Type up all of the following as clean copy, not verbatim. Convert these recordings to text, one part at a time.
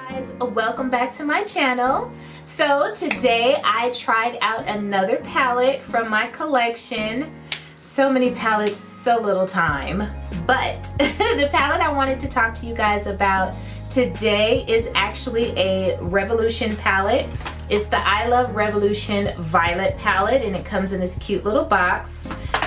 Guys, welcome back to my channel. So today I tried out another palette from my collection. So many palettes, so little time. But the palette I wanted to talk to you guys about today is actually a Revolution palette. It's the I Love Revolution Violet palette, and it comes in this cute little box.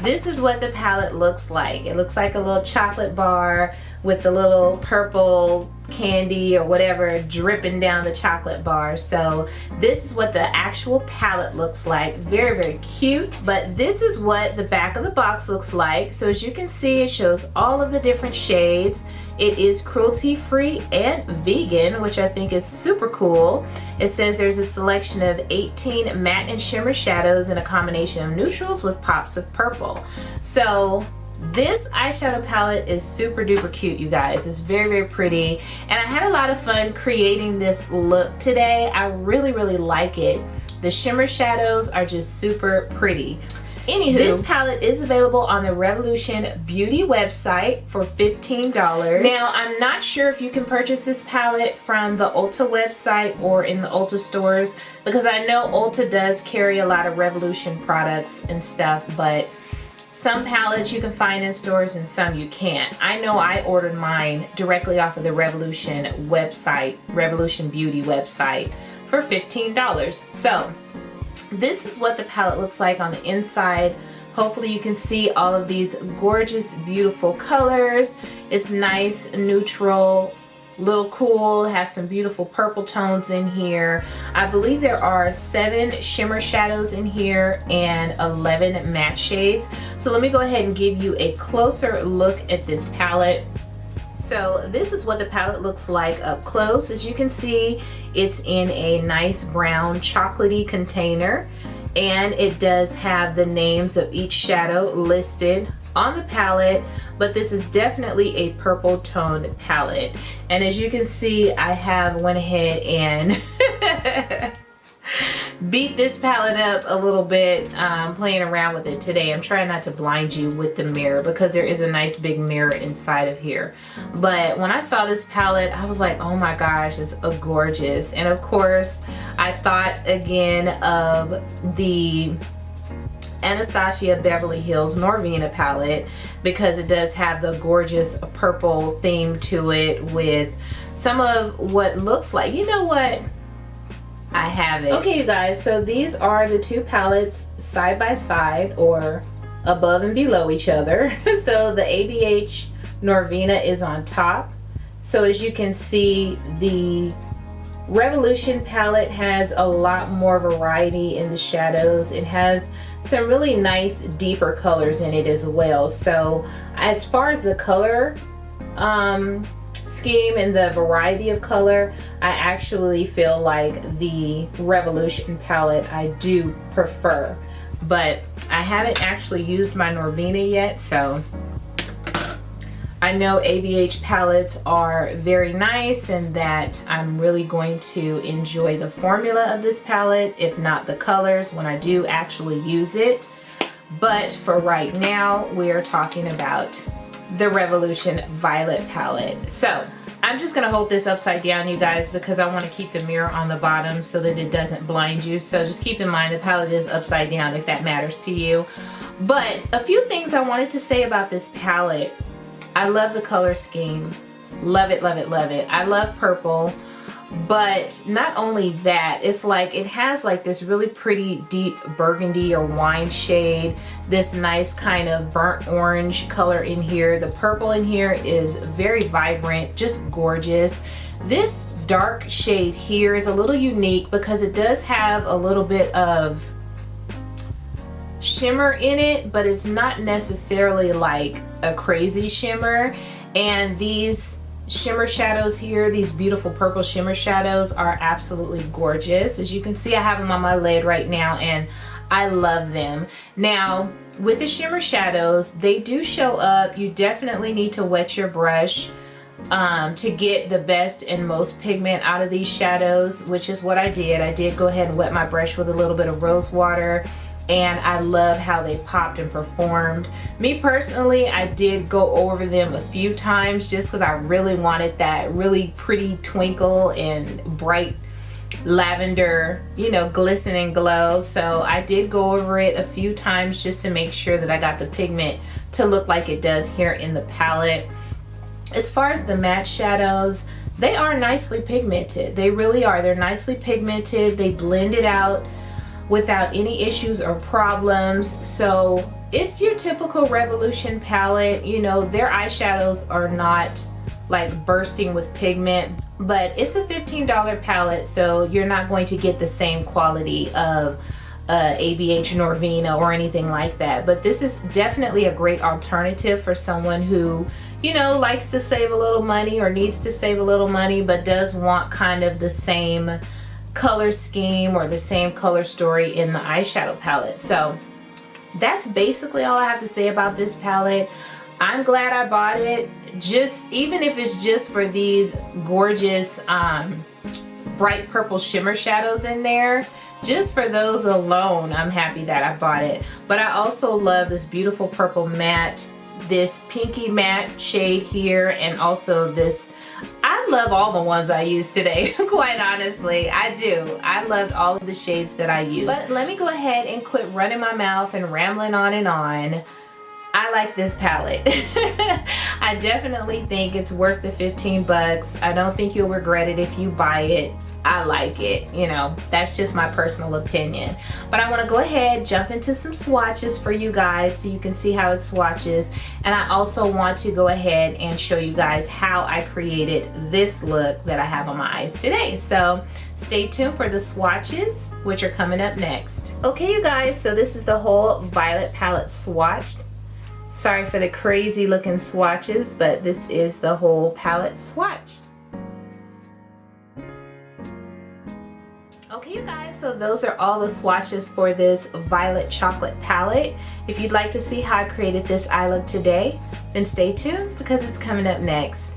This is what the palette looks like. It looks like a little chocolate bar with the little purple candy or whatever dripping down the chocolate bar. So this is what the actual palette looks like. Very, very cute. But this is what the back of the box looks like. So as you can see, it shows all of the different shades. It is cruelty free and vegan, which I think is super cool. It says there's a selection of 18 matte and shimmer shadows in a combination of neutrals with pops of purple. So this eyeshadow palette is super duper cute, you guys. It's very, very pretty. And I had a lot of fun creating this look today. I really, really like it. The shimmer shadows are just super pretty. Anywho, this palette is available on the Revolution Beauty website for $15. Now, I'm not sure if you can purchase this palette from the Ulta website or in the Ulta stores, because I know Ulta does carry a lot of Revolution products and stuff, but some palettes you can find in stores and some you can't. I know I ordered mine directly off of the Revolution website, Revolution Beauty website, for $15. So this is what the palette looks like on the inside. Hopefully you can see all of these gorgeous, beautiful colors. It's nice, neutral, little cool. It has some beautiful purple tones in here. I believe there are 7 shimmer shadows in here and 11 matte shades. So let me go ahead and give you a closer look at this palette. So this is what the palette looks like up close. As you can see, it's in a nice brown chocolatey container, and it does have the names of each shadow listed on the palette, but this is definitely a purple toned palette. And as you can see, I have went ahead and beat this palette up a little bit, playing around with it today. I'm trying not to blind you with the mirror because there is a nice big mirror inside of here. But when I saw this palette, I was like, oh my gosh, it's gorgeous. And of course, I thought again of the Anastasia Beverly Hills Norvina palette, because it does have the gorgeous purple theme to it with some of what looks like, you know what? I have it. Okay, you guys, so these are the two palettes side by side, or above and below each other. So the ABH Norvina is on top. So as you can see, the Revolution palette has a lot more variety in the shadows. It has some really nice deeper colors in it as well. So as far as the color scheme and the variety of color, I actually feel like the Revolution palette I do prefer. But I haven't actually used my Norvina yet, so I know ABH palettes are very nice and that I'm really going to enjoy the formula of this palette, if not the colors, when I do actually use it. But for right now, we are talking about the Revolution Violet palette. So I'm just gonna hold this upside down, you guys, because I want to keep the mirror on the bottom so that it doesn't blind you. So just keep in mind the palette is upside down if that matters to you. But a few things I wanted to say about this palette. I love the color scheme. Love it, love it, love it. I love purple. But not only that, it's like it has like this really pretty deep burgundy or wine shade, this nice kind of burnt orange color in here. The purple in here is very vibrant, just gorgeous. This dark shade here is a little unique because it does have a little bit of shimmer in it, but it's not necessarily like a crazy shimmer. And these shimmer shadows here, these beautiful purple shimmer shadows, are absolutely gorgeous. As you can see, I have them on my lid right now and I love them. Now with the shimmer shadows, they do show up. You definitely need to wet your brush to get the best and most pigment out of these shadows, which is what I did. I did go ahead and wet my brush with a little bit of rose water and I love how they popped and performed. Me personally, I did go over them a few times just because I really wanted that really pretty twinkle and bright lavender, you know, glistening glow. So I did go over it a few times just to make sure that I got the pigment to look like it does here in the palette. As far as the matte shadows, they are nicely pigmented. They really are. They're nicely pigmented. They blend it out without any issues or problems. So it's your typical Revolution palette. You know, their eyeshadows are not like bursting with pigment, but it's a $15 palette, so you're not going to get the same quality of ABH Norvina or anything like that. But this is definitely a great alternative for someone who, you know, likes to save a little money or needs to save a little money but does want kind of the same color scheme or the same color story in the eyeshadow palette. So that's basically all I have to say about this palette. I'm glad I bought it, just even if it's just for these gorgeous bright purple shimmer shadows in there. Just for those alone, I'm happy that I bought it. But I also love this beautiful purple matte, this pinky matte shade here, and also this. I love all the ones I used today, quite honestly. I do. I loved all of the shades that I used. But let me go ahead and quit running my mouth and rambling on and on. I like this palette. I definitely think it's worth the 15 bucks. I don't think you'll regret it if you buy it. I like it, you know, that's just my personal opinion. But I want to go ahead, jump into some swatches for you guys so you can see how it swatches. And I also want to go ahead and show you guys how I created this look that I have on my eyes today. So stay tuned for the swatches, which are coming up next. Okay, you guys, so this is the whole Violet palette swatched. Sorry for the crazy looking swatches, but this is the whole palette swatched. Okay, you guys, so those are all the swatches for this Violet Chocolate palette. If you'd like to see how I created this eye look today, then stay tuned because it's coming up next.